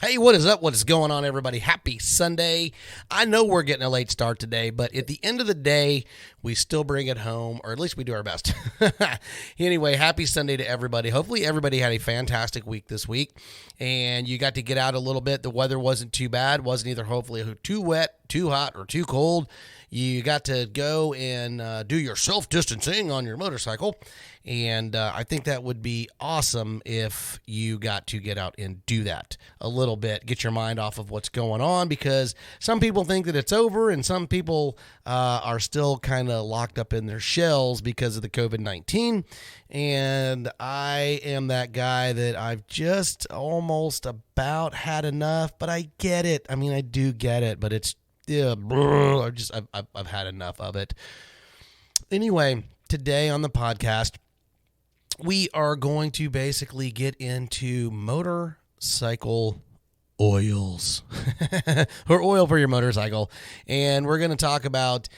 Hey, what is up? What is going on, everybody? Happy Sunday. I know we're getting a late start today, but at the end of the day, we still bring it home, or at least we do our best. Anyway, happy Sunday to everybody. Hopefully, everybody had a fantastic week this week, and you got to get out a little bit. The weather wasn't too bad, wasn't either hopefully too wet, too hot, or too cold. You got to go and do your self-distancing on your motorcycle, and I think that would be awesome if you got to get out and do that a little bit, get your mind off of what's going on, because some people think that it's over, and some people are still kind of locked up in their shells because of the COVID-19, and I am that guy that I've just almost about had enough, but I get it. I mean, I do get it, but it's I've had enough of it. Anyway, today on the podcast, we are going to basically get into motorcycle oils or oil for your motorcycle. And we're going to talk about,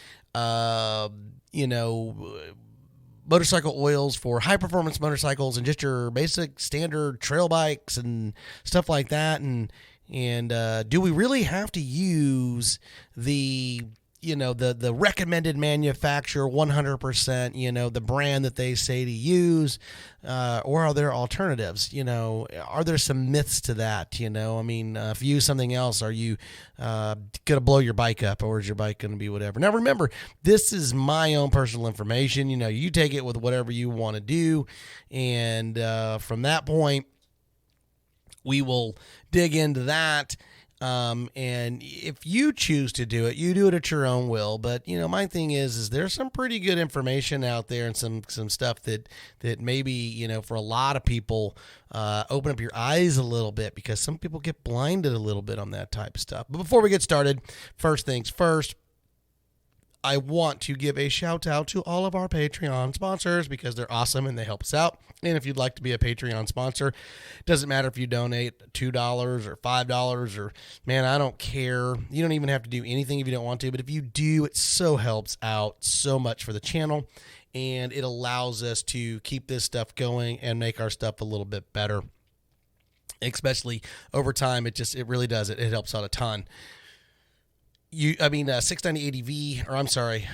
motorcycle oils for high performance motorcycles and just your basic standard trail bikes and stuff like that. And do we really have to use the recommended manufacturer 100%, the brand that they say to use, or are there alternatives? Are there some myths to that? If you use something else, are you going to blow your bike up, or is your bike going to be whatever? Now, remember, this is my own personal information. You take it with whatever you want to do. And from that point, we will dig into that. And if you choose to do it, you do it at your own will. But, my thing is there's some pretty good information out there and some stuff that maybe, for a lot of people, open up your eyes a little bit, because some people get blinded a little bit on that type of stuff. But before we get started, first things first, I want to give a shout out to all of our Patreon sponsors, because they're awesome and they help us out. And if you'd like to be a Patreon sponsor, doesn't matter if you donate $2 or $5 or, man, I don't care. You don't even have to do anything if you don't want to, but if you do, it so helps out so much for the channel, and it allows us to keep this stuff going and make our stuff a little bit better. Especially over time, it really does. It helps out a ton. 690 ADV, or I'm sorry,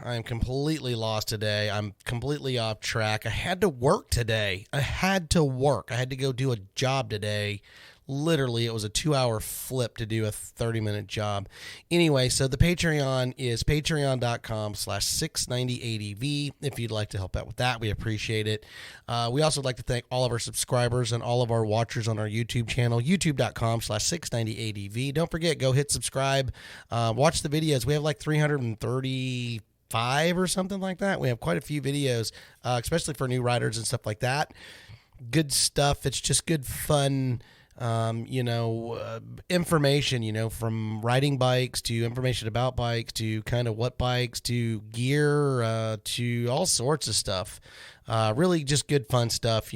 I'm completely lost today. I'm completely off track. I had to work today. I had to go do a job today. Literally, it was a 2-hour flip to do a 30-minute job. Anyway, so the Patreon is patreon.com/690ADV. If you'd like to help out with that, we appreciate it. We also would like to thank all of our subscribers and all of our watchers on our YouTube channel, youtube.com/690ADV. Don't forget, go hit subscribe. Watch the videos. We have like 335 or something like that. We have quite a few videos, especially for new riders and stuff like that. Good stuff. It's just good fun. Information, from riding bikes to information about bikes to kind of what bikes to gear, to all sorts of stuff. Really just good fun stuff,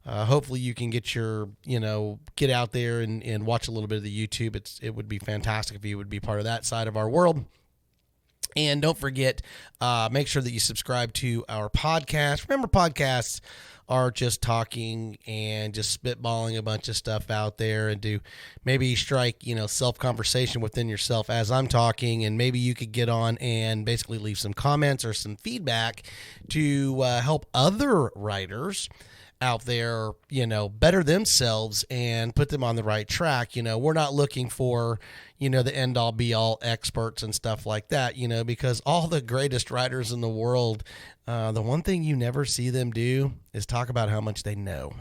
hopefully you can get get out there and watch a little bit of the YouTube. It would be fantastic if you would be part of that side of our world. And don't forget, make sure that you subscribe to our podcast. Remember, podcasts are just talking and just spitballing a bunch of stuff out there, and do maybe strike, self-conversation within yourself as I'm talking, and maybe you could get on and basically leave some comments or some feedback to help other writers out there, better themselves and put them on the right track. We're not looking for, the end all be all experts and stuff like that, because all the greatest writers in the world, the one thing you never see them do is talk about how much they know.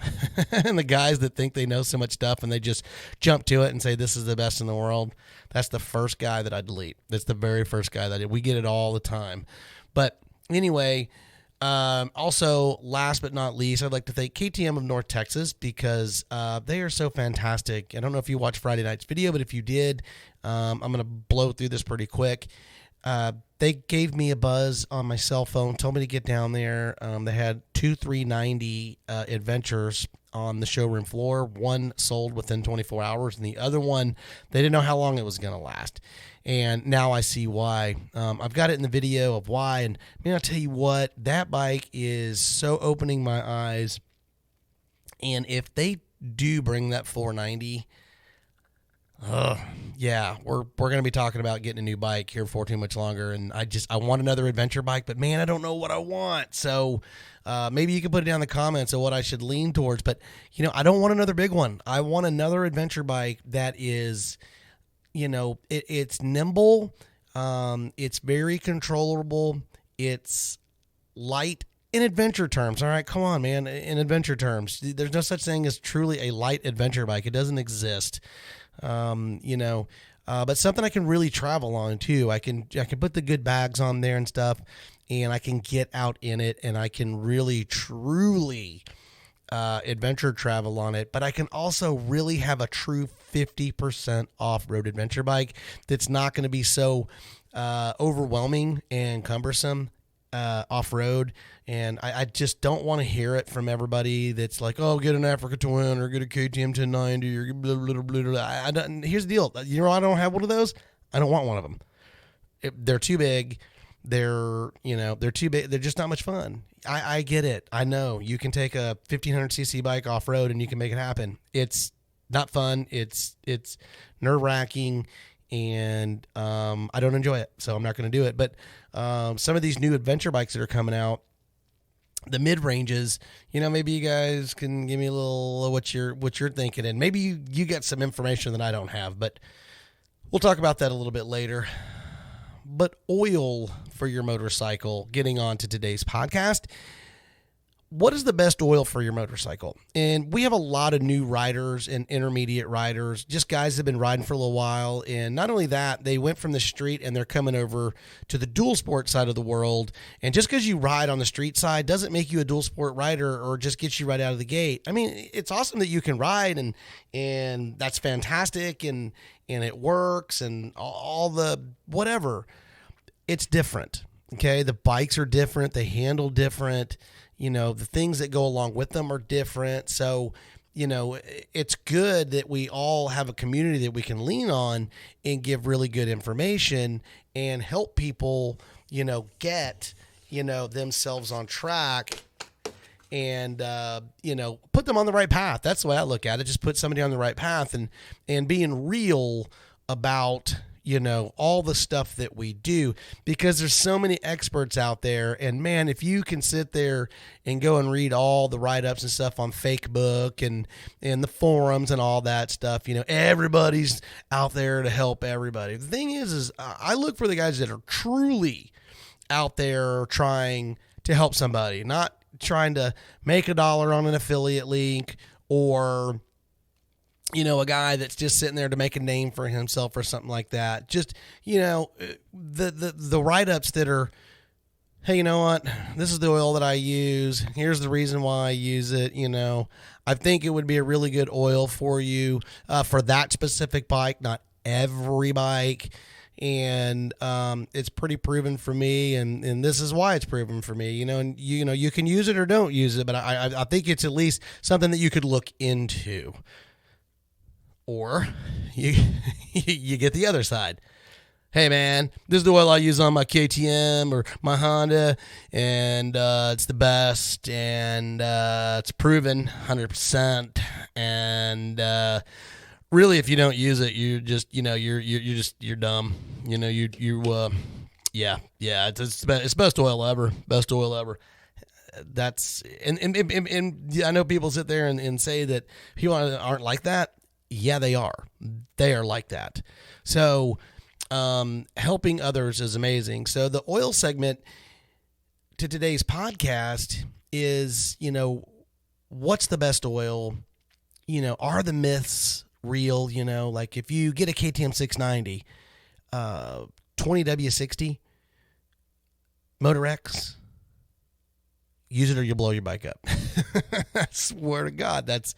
And the guys that think they know so much stuff and they just jump to it and say, this is the best in the world. That's the first guy that I delete. That's the very first guy that we get it all the time. But anyway, also, last but not least, I'd like to thank KTM of North Texas, because they are so fantastic. I don't know if you watched Friday night's video, but if you did, I'm going to blow through this pretty quick. They gave me a buzz on my cell phone, told me to get down there. They had 2 390 adventures on the showroom floor. One sold within 24 hours, and the other one, they didn't know how long it was going to last. And now I see why. I've got it in the video of why. And I'll tell you what, that bike is so opening my eyes. And if they do bring that 490, Yeah, we're going to be talking about getting a new bike here for too much longer, and I want another adventure bike, but man, I don't know what I want. So maybe you can put it down in the comments of what I should lean towards. But I don't want another big one. I want another adventure bike that is, it's nimble, it's very controllable, it's light. In adventure terms, all right, come on, man. In adventure terms, there's no such thing as truly a light adventure bike. It doesn't exist. But something I can really travel on too. I can put the good bags on there and stuff, and I can get out in it, and I can really truly adventure travel on it. But I can also really have a true 50% off-road adventure bike that's not going to be so overwhelming and cumbersome off-road. And I just don't want to hear it from everybody that's like, oh, get an Africa Twin or get a KTM 1090 or blah, blah, blah, blah. I don't, here's the deal. I don't have one of those. I don't want one of them. They're too big. They're too big. They're just not much fun. I get it. I know you can take a 1500cc bike off-road and you can make it happen. It's not fun. It's nerve-wracking, and I don't enjoy it, so I'm not going to do it. But some of these new adventure bikes that are coming out, the mid-ranges, maybe you guys can give me a little what you're thinking, and maybe you get some information that I don't have, but we'll talk about that a little bit later. But oil for your motorcycle, getting on to today's podcast. What is the best oil for your motorcycle? And we have a lot of new riders and intermediate riders, just guys that have been riding for a little while. And not only that, they went from the street and they're coming over to the dual sport side of the world. And just because you ride on the street side doesn't make you a dual sport rider or just get you right out of the gate. I mean, it's awesome that you can ride, and that's fantastic, and it works, and all the whatever. It's different. Okay. The bikes are different. They handle different. The things that go along with them are different. So, it's good that we all have a community that we can lean on and give really good information and help people, get, themselves on track and, put them on the right path. That's the way I look at it. Just put somebody on the right path and being real about, all the stuff that we do, because there's so many experts out there. And man, if you can sit there and go and read all the write-ups and stuff on Facebook and the forums and all that stuff, everybody's out there to help everybody. The thing is I look for the guys that are truly out there trying to help somebody, not trying to make $1 on an affiliate link or a guy that's just sitting there to make a name for himself or something like that. Just, the write-ups that are, hey, you know what? This is the oil that I use. Here's the reason why I use it. I think it would be a really good oil for you for that specific bike, not every bike. And it's pretty proven for me, and this is why it's proven for me. And you can use it or don't use it, but I think it's at least something that you could look into. Or you get the other side. Hey man, this is the oil I use on my KTM or my Honda, and it's the best, and it's proven 100%. And really, if you don't use it, you just you're dumb. It's best oil ever. Best oil ever. That's and I know people sit there and say that people aren't like that. Yeah, they are. They are like that. So helping others is amazing. So the oil segment to today's podcast is, what's the best oil? Are the myths real? Like if you get a KTM 690, 20W60, Motor X, use it or you'll blow your bike up. I swear to God, that's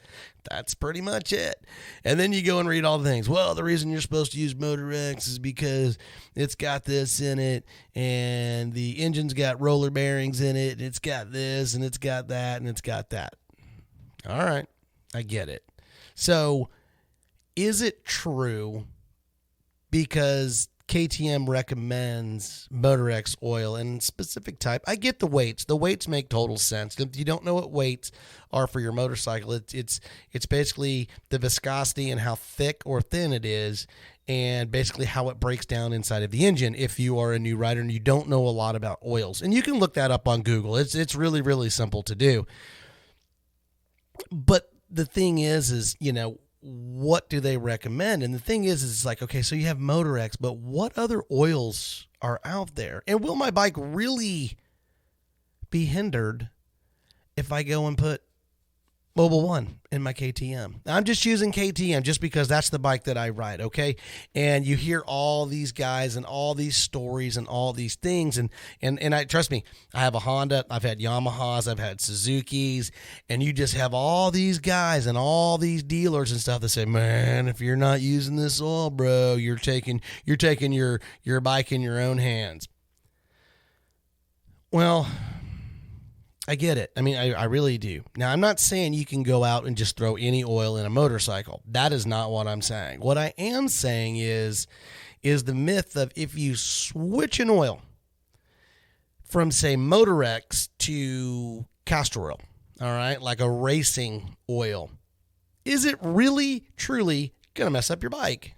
pretty much it. And then you go and read all the things. Well, the reason you're supposed to use Motor X is because it's got this in it, and the engine's got roller bearings in it, and it's got this, and it's got that, and it's got that. All right, I get it. So, is it true because KTM recommends Motorex oil and specific type. I get the weights. The weights make total sense. If you don't know what weights are for your motorcycle, it's basically the viscosity and how thick or thin it is, and basically how it breaks down inside of the engine if you are a new rider and you don't know a lot about oils. And you can look that up on Google. It's really, really simple to do. But the thing is, what do they recommend? And the thing is it's like, okay, so you have Motorex, but what other oils are out there? And will my bike really be hindered if I go and put Mobil 1 in my KTM? I'm just using KTM just because that's the bike that I ride, okay? And you hear all these guys and all these stories and all these things, and I trust me, I have a Honda, I've had Yamahas, I've had Suzukis, and you just have all these guys and all these dealers and stuff that say, man, if you're not using this oil, bro, you're taking your bike in your own hands. Well, I get it. I mean, I really do. Now, I'm not saying you can go out and just throw any oil in a motorcycle. That is not what I'm saying. What I am saying is the myth of if you switch an oil from, say, Motorex to castor oil, all right, like a racing oil, is it really, truly going to mess up your bike?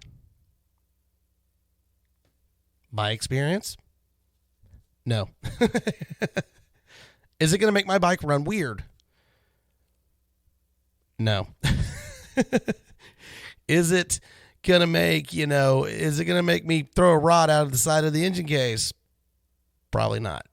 My experience? No. Is it going to make my bike run weird? No. Is it going to make me throw a rod out of the side of the engine case? Probably not.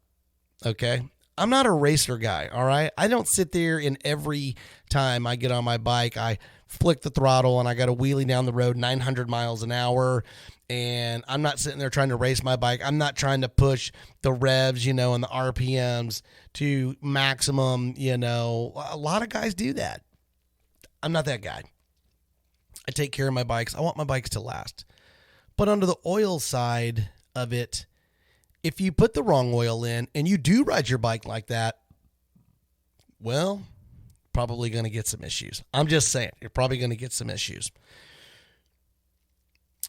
Okay. I'm not a racer guy. All right. I don't sit there and every time I get on my bike, I flick the throttle and I got to wheelie down the road 900 miles an hour. And I'm not sitting there trying to race my bike. I'm not trying to push the revs, and the RPMs to maximum, A lot of guys do that. I'm not that guy. I take care of my bikes. I want my bikes to last. But under the oil side of it, if you put the wrong oil in and you do ride your bike like that, well, probably going to get some issues. I'm just saying, you're probably going to get some issues.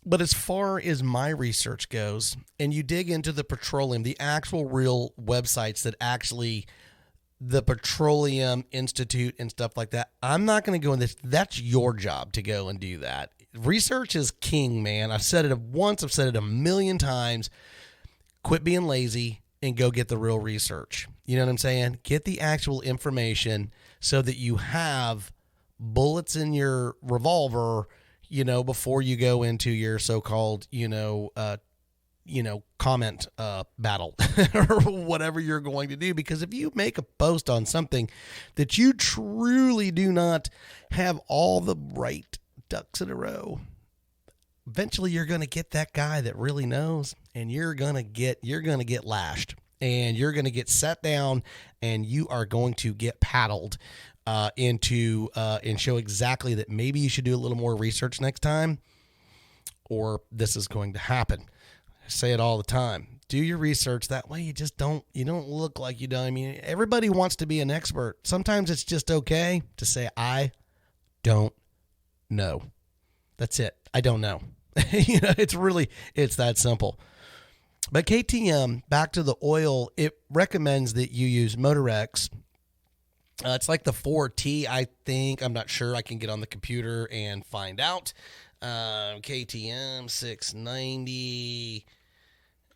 But as far as my research goes, and you dig into the petroleum, the actual real websites that actually, the Petroleum Institute and stuff like that, I'm not going to go in this. That's your job to go and do that. Research is king, man. I've said it once. I've said it a million times. Quit being lazy and go get the real research. You know what I'm saying? Get the actual information so that you have bullets in your revolver, before you go into your so-called, comment battle or whatever you're going to do. Because if you make a post on something that you truly do not have all the right ducks in a row, eventually you're going to get that guy that really knows, and you're going to get lashed, and you're going to get set down, and you are going to get paddled and show exactly that maybe you should do a little more research next time, or this is going to happen. I say it all the time. Do your research. That way you don't look like you don't. I mean, everybody wants to be an expert. Sometimes it's just okay to say, I don't know. That's it. I don't know. It's that simple. But KTM, back to the oil, it recommends that you use Motorex. It's like the 4T, I think. I'm not sure. I can get on the computer and find out. KTM 690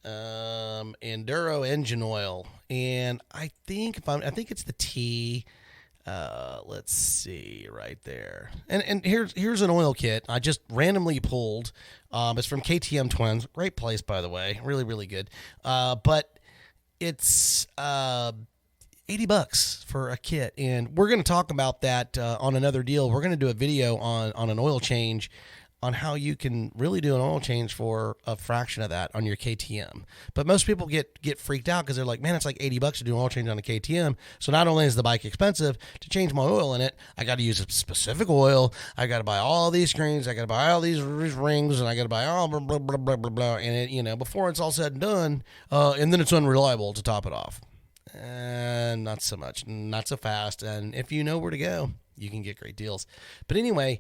Enduro engine oil, and I think it's the T. Let's see right there. And here's an oil kit I just randomly pulled. It's from KTM Twins. Great place, by the way. Really, really good. But it's $80 for a kit, and we're going to talk about that on another deal. We're going to do a video on an oil change, on how you can really do an oil change for a fraction of that on your KTM. But most people get freaked out because they're like, man, it's like $80 to do an oil change on a KTM. So not only is the bike expensive to change my oil in it, I got to use a specific oil. I got to buy all these screens. I got to buy all these rings, and I got to buy all blah, blah, blah, blah, blah, blah. And it, before it's all said and done, and then it's unreliable to top it off. And not so much, not so fast. And if you know where to go, you can get great deals. But anyway,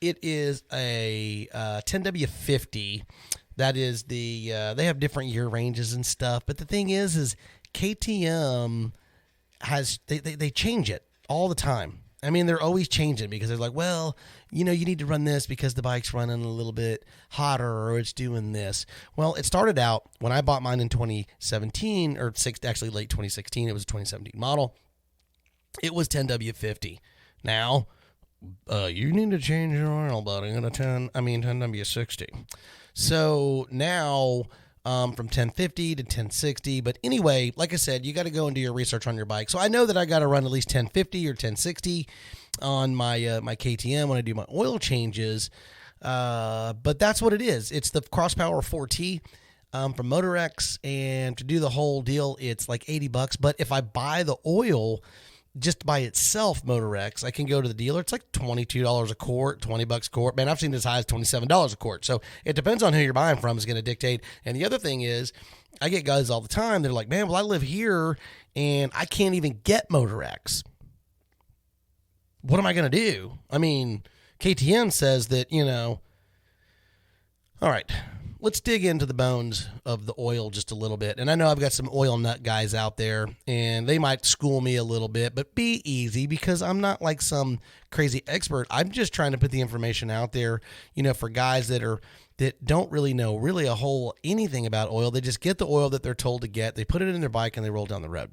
it is a 10W50 That is they have different year ranges and stuff. But the thing is KTM they change it all the time. I mean, they're always changing because they're like, well, you need to run this because the bike's running a little bit hotter or it's doing this. Well, it started out when I bought mine in 2017 or actually late 2016. It was a 2017 model. It was 10W50. Now, you need to change your oil, buddy, in 10W60. So now from 1050 to 1060. But anyway, like I said, you got to go and do your research on your bike. So I know that I got to run at least 1050 or 1060 on my my KTM when I do my oil changes. But that's what it is. It's the Cross Power 4T from Motorex, and to do the whole deal, it's like $80. But if I buy the oil just by itself, Motorex, I can go to the dealer. It's like $22 a quart, $20 a quart. Man, I've seen it as high as $27 a quart. So it depends on who you're buying from is going to dictate. And the other thing is, I get guys all the time. They're like, man, well, I live here and I can't even get Motorex. What am I going to do? I mean, KTM says that, all right, let's dig into the bones of the oil just a little bit. And I know I've got some oil nut guys out there, and they might school me a little bit, but be easy because I'm not like some crazy expert. I'm just trying to put the information out there, for guys that don't really know anything about oil. They just get the oil that they're told to get. They put it in their bike and they roll down the road.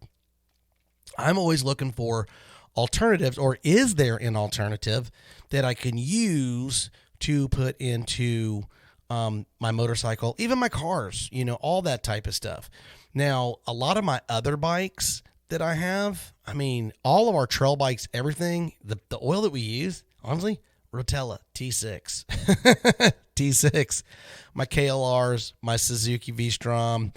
I'm always looking for alternatives, or is there an alternative that I can use to put into my motorcycle, even my cars, all that type of stuff. Now, a lot of my other bikes that I have, all of our trail bikes, everything, the oil that we use, honestly, Rotella T6, T6, my KLRs, my Suzuki V-Strom,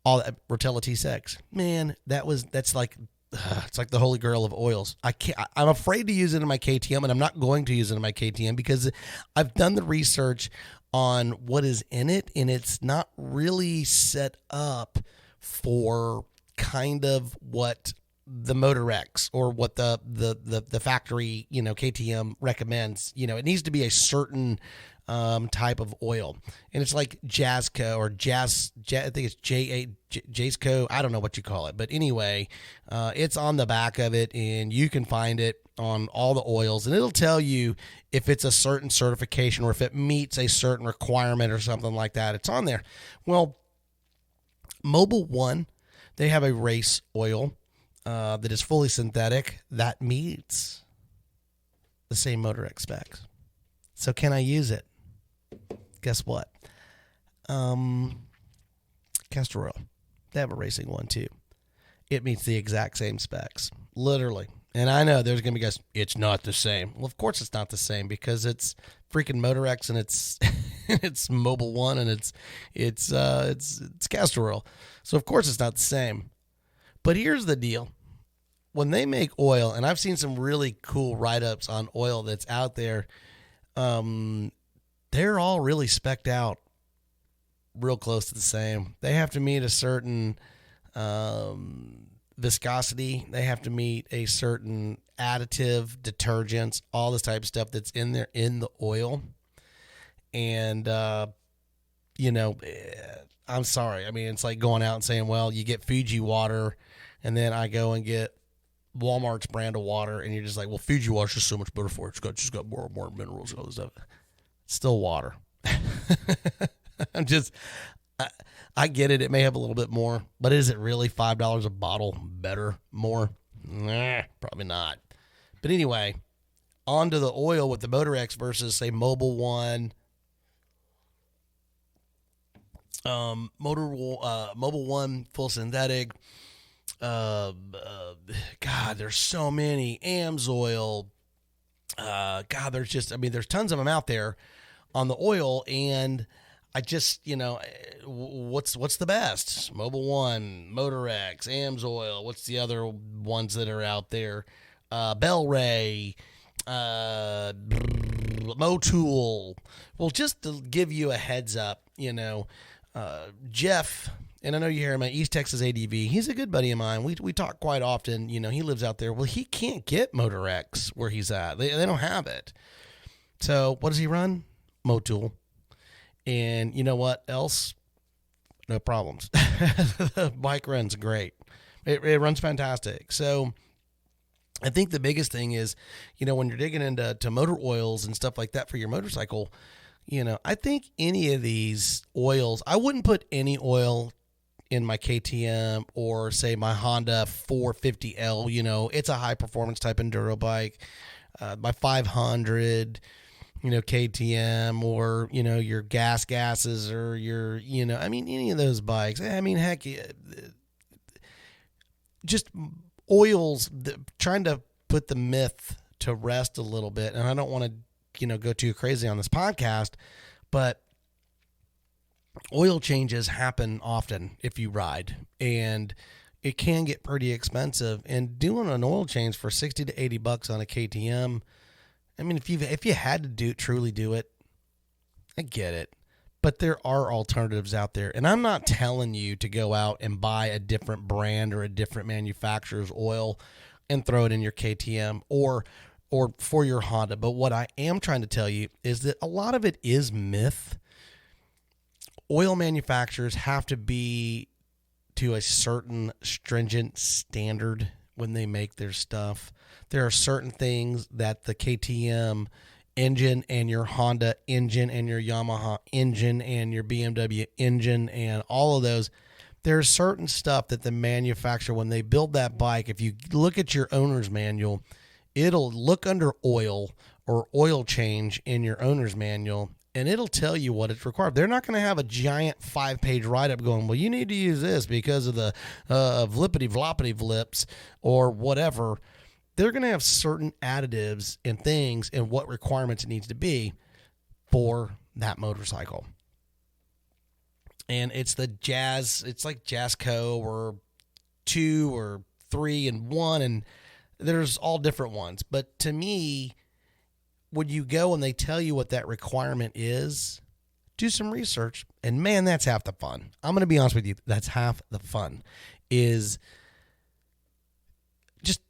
all that Rotella T6. Man, that's like, it's like the holy grail of oils. I'm afraid to use it in my KTM, and I'm not going to use it in my KTM because I've done the research on what is in it, and it's not really set up for kind of what the Motorex or what the factory, KTM recommends. It needs to be a certain type of oil, and it's like Jazzco or I think it's Jazzco. I don't know what you call it, but anyway, it's on the back of it, and you can find it on all the oils, and it'll tell you if it's a certain certification or if it meets a certain requirement or something like that. It's on there. Well, Mobil 1, they have a race oil that is fully synthetic that meets the same Motorex specs. So can I use it? Guess what? Castor oil. They have a racing one too. It meets the exact same specs, literally. And I know there's going to be guys, it's not the same. Well, of course it's not the same because it's freaking Motorex and it's it's Mobil 1 and it's castor oil. So of course it's not the same. But here's the deal. When they make oil, and I've seen some really cool write-ups on oil that's out there, they're all really spec'd out real close to the same. They have to meet a certain viscosity. They have to meet a certain additive, detergents, all this type of stuff that's in there in the oil. And, I'm sorry. It's like going out and saying, well, you get Fuji water, and then I go and get Walmart's brand of water, and you're just like, well, Fuji water's just so much better for it. It's just got more minerals and all this stuff. It's still water. I get it. It may have a little bit more, but is it really $5 a bottle better, more? Nah, probably not. But anyway, on to the oil with the Motorex versus, say, Mobil 1. Mobil 1 full synthetic. God, there's so many. AMSOIL. God, there's tons of them out there on the oil, and I just, what's the best? Mobil 1, Motorex, AMSOIL. What's the other ones that are out there? Bel-Ray, Motul. Well, just to give you a heads up, Jeff, and I know you hear him at East Texas ADV. He's a good buddy of mine. We talk quite often. He lives out there. Well, he can't get Motorex where he's at. They don't have it. So what does he run? Motul. And you know what else? No problems. The bike runs great. It runs fantastic. So I think the biggest thing is, when you're digging into motor oils and stuff like that for your motorcycle, I think any of these oils, I wouldn't put any oil in my KTM or say my Honda 450L. It's a high performance type enduro bike. My 500, KTM, or, your gases, or your, any of those bikes. Heck, just oils, trying to put the myth to rest a little bit. And I don't want to, go too crazy on this podcast, but oil changes happen often if you ride, and it can get pretty expensive. And doing an oil change for $60 to $80 on a KTM, if you had to truly do it, I get it. But there are alternatives out there. And I'm not telling you to go out and buy a different brand or a different manufacturer's oil and throw it in your KTM or for your Honda. But what I am trying to tell you is that a lot of it is myth. Oil manufacturers have to be to a certain stringent standard when they make their stuff. There are certain things that the KTM engine and your Honda engine and your Yamaha engine and your BMW engine and all of those, there's certain stuff that the manufacturer, when they build that bike, if you look at your owner's manual, it'll look under oil or oil change in your owner's manual, and it'll tell you what it's required. They're not going to have a giant 5-page write-up going, well, you need to use this because of the vlippity-floppity flips or whatever. They're going to have certain additives and things and what requirements it needs to be for that motorcycle. And it's it's like Jazzco or 2 or 3 and 1, and there's all different ones. But to me, when you go and they tell you what that requirement is, do some research. And man, that's half the fun. I'm going to be honest with you. That's half the fun, is just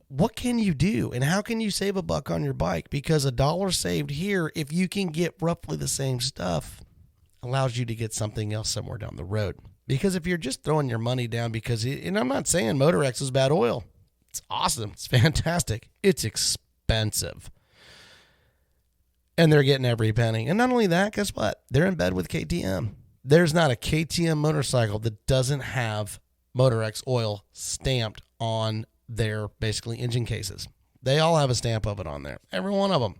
what can you do and how can you save $1 on your bike? Because $1 saved here, if you can get roughly the same stuff, allows you to get something else somewhere down the road. Because if you're just throwing your money down and I'm not saying Motor X is bad oil. It's awesome. It's fantastic. It's expensive. And they're getting every penny. And not only that, guess what? They're in bed with KTM. There's not a KTM motorcycle that doesn't have Motor X oil stamped on their basically engine cases. They all have a stamp of it on there. Every one of them.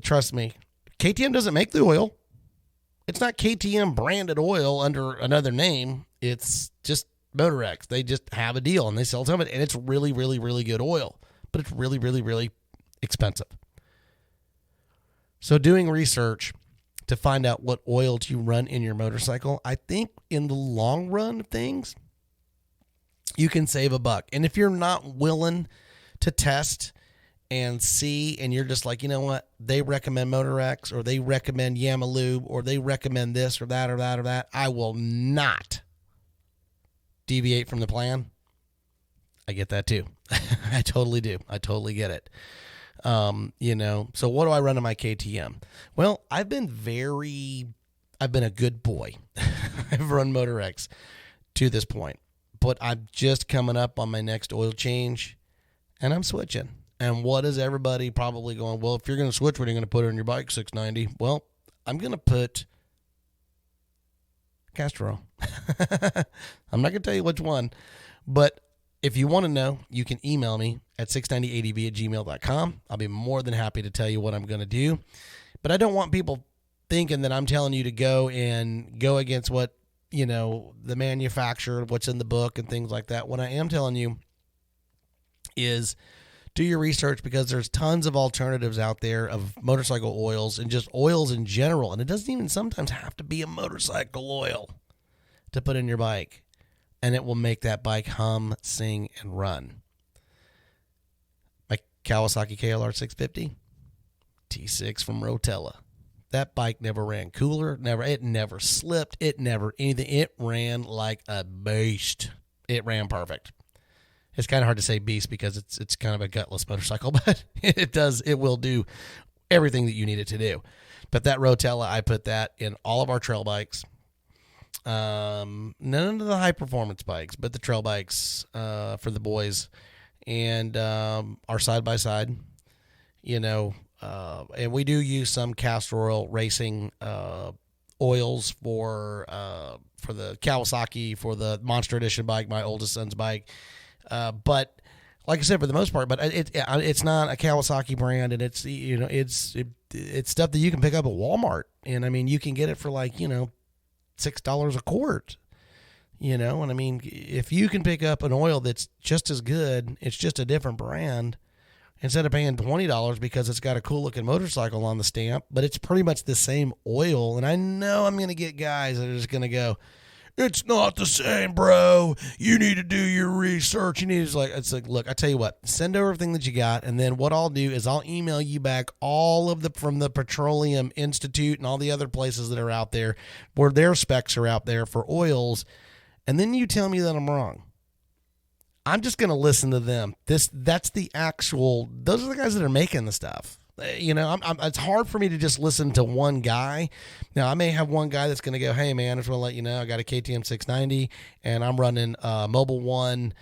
Trust me, KTM doesn't make the oil. It's not KTM branded oil under another name. It's just Motor X. They just have a deal and they sell some of it. And it's really, really, really good oil. But it's really, really, really expensive. So doing research to find out what oil to run in your motorcycle, I think in the long run of things, you can save $1. And if you're not willing to test and see, and you're just like, you know what, they recommend Motor X, or they recommend Yamalube, or they recommend this or that or that or that, I will not deviate from the plan. I get that too. I totally do. I totally get it. So what do I run in my KTM? Well, I've been a good boy. I've run Motor X to this point, but I'm just coming up on my next oil change and I'm switching. And what is everybody probably going, well, if you're going to switch, what are you going to put on your bike? 690. Well, I'm going to put castor oil. I'm not going to tell you which one, but if you want to know, you can email me at 690adv@gmail.com. I'll be more than happy to tell you what I'm going to do. But I don't want people thinking that I'm telling you to go against what, the manufacturer, what's in the book and things like that. What I am telling you is do your research, because there's tons of alternatives out there of motorcycle oils and just oils in general. And it doesn't even sometimes have to be a motorcycle oil to put in your bike. And it will make that bike hum, sing, and run. My Kawasaki KLR 650, T6 from Rotella. That bike never ran cooler, it never slipped, it never anything. It ran like a beast. It ran perfect. It's kind of hard to say beast because it's kind of a gutless motorcycle, but it will do everything that you need it to do. But that Rotella, I put that in all of our trail bikes. None of the high performance bikes, but the trail bikes for the boys, and our side by side, and we do use some castor oil racing oils for the Kawasaki, for the Monster Edition bike, my oldest son's bike. But like I said, for the most part, but it's not a Kawasaki brand, and it's stuff that you can pick up at Walmart, and I mean you can get it for like $6 a quart, and I mean if you can pick up an oil that's just as good, it's just a different brand, instead of paying $20 because it's got a cool looking motorcycle on the stamp, but it's pretty much the same oil. And I know I'm going to get guys that are just going to go, it's not the same, bro. You need to do your research. It's like, look, I tell you what, send over everything that you got. And then what I'll do is I'll email you back all of from the Petroleum Institute and all the other places that are out there where their specs are out there for oils. And then you tell me that I'm wrong. I'm just going to listen to them. Those are the guys that are making the stuff. It's hard for me to just listen to one guy. Now, I may have one guy that's going to go, hey, man, I just want to let you know I got a KTM 690, and I'm running Mobile One,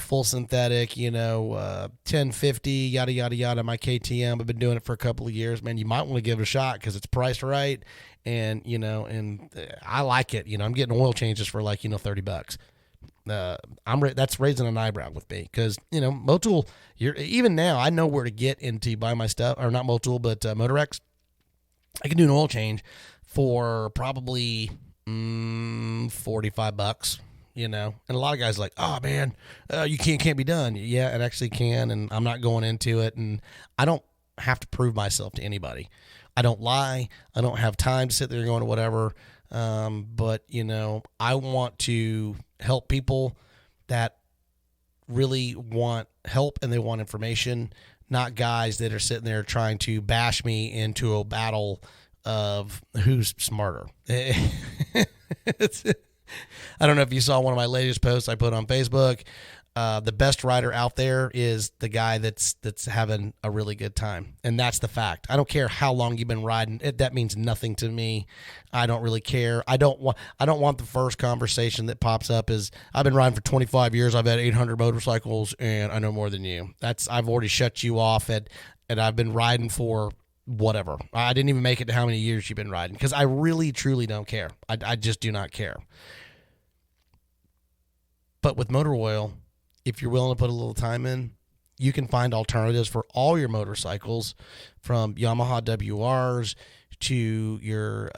full synthetic, 1050, yada, yada, yada, my KTM. I've been doing it for a couple of years. Man, you might want to give it a shot because it's priced right, and, and I like it. I'm getting oil changes for like, $30. That's raising an eyebrow with me because Motul. Even now I know where to get into buy my stuff, or not Motul, but Motorex. I can do an oil change for probably $45. And a lot of guys are like, oh man, you can't be done. Yeah, it actually can, and I'm not going into it, and I don't have to prove myself to anybody. I don't lie. I don't have time to sit there going to whatever. But I want to help people that really want help and they want information, not guys that are sitting there trying to bash me into a battle of who's smarter. I don't know if you saw one of my latest posts I put on Facebook. The best rider out there is the guy that's having a really good time, and that's the fact. I don't care how long you've been riding; that means nothing to me. I don't really care. I don't want the first conversation that pops up is I've been riding for 25 years. I've had 800 motorcycles, and I know more than you. I've already shut you off and I've been riding for whatever. I didn't even make it to how many years you've been riding because I really truly don't care. I just do not care. But with motor oil, if you're willing to put a little time in, you can find alternatives for all your motorcycles, from Yamaha WRs to your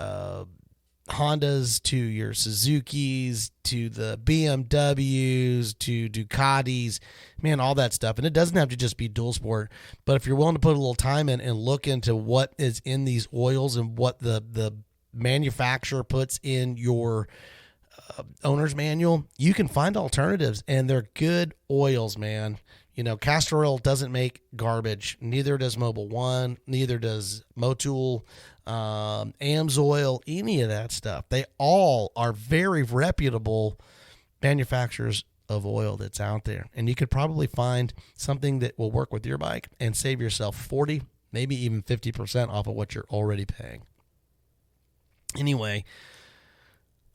Hondas to your Suzukis to the BMWs to Ducatis, man, all that stuff. And it doesn't have to just be dual sport, but if you're willing to put a little time in and look into what is in these oils and what the manufacturer puts in your owner's manual, you can find alternatives, and they're good oils, man. Castor oil doesn't make garbage. Neither does Mobile One. Neither does Motul, Amsoil, any of that stuff. They all are very reputable manufacturers of oil that's out there, and you could probably find something that will work with your bike and save yourself 40, maybe even 50% off of what you're already paying. Anyway,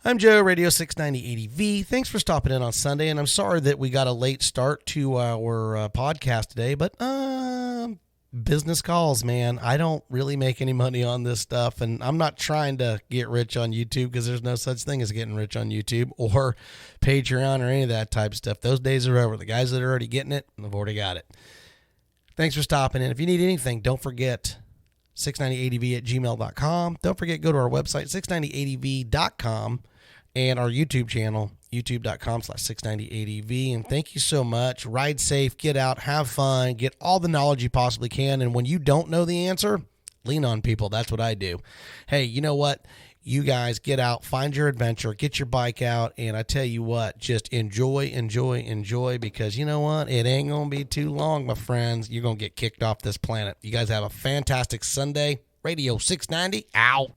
I'm Joe, Radio 690 ADV. Thanks for stopping in on Sunday, and I'm sorry that we got a late start to our podcast today, but business calls, man. I don't really make any money on this stuff, and I'm not trying to get rich on YouTube because there's no such thing as getting rich on YouTube or Patreon or any of that type of stuff. Those days are over. The guys that are already getting it, have already got it. Thanks for stopping in. If you need anything, don't forget 690adv@gmail.com. Don't forget, go to our website, 690adv.com, and our YouTube channel, youtube.com/690adv. And thank you so much. Ride safe, get out, have fun, get all the knowledge you possibly can. And when you don't know the answer, lean on people. That's what I do. Hey, you know what? You guys get out, find your adventure, get your bike out, and I tell you what, just enjoy, because you know what? It ain't going to be too long, my friends. You're going to get kicked off this planet. You guys have a fantastic Sunday. Radio 690, out.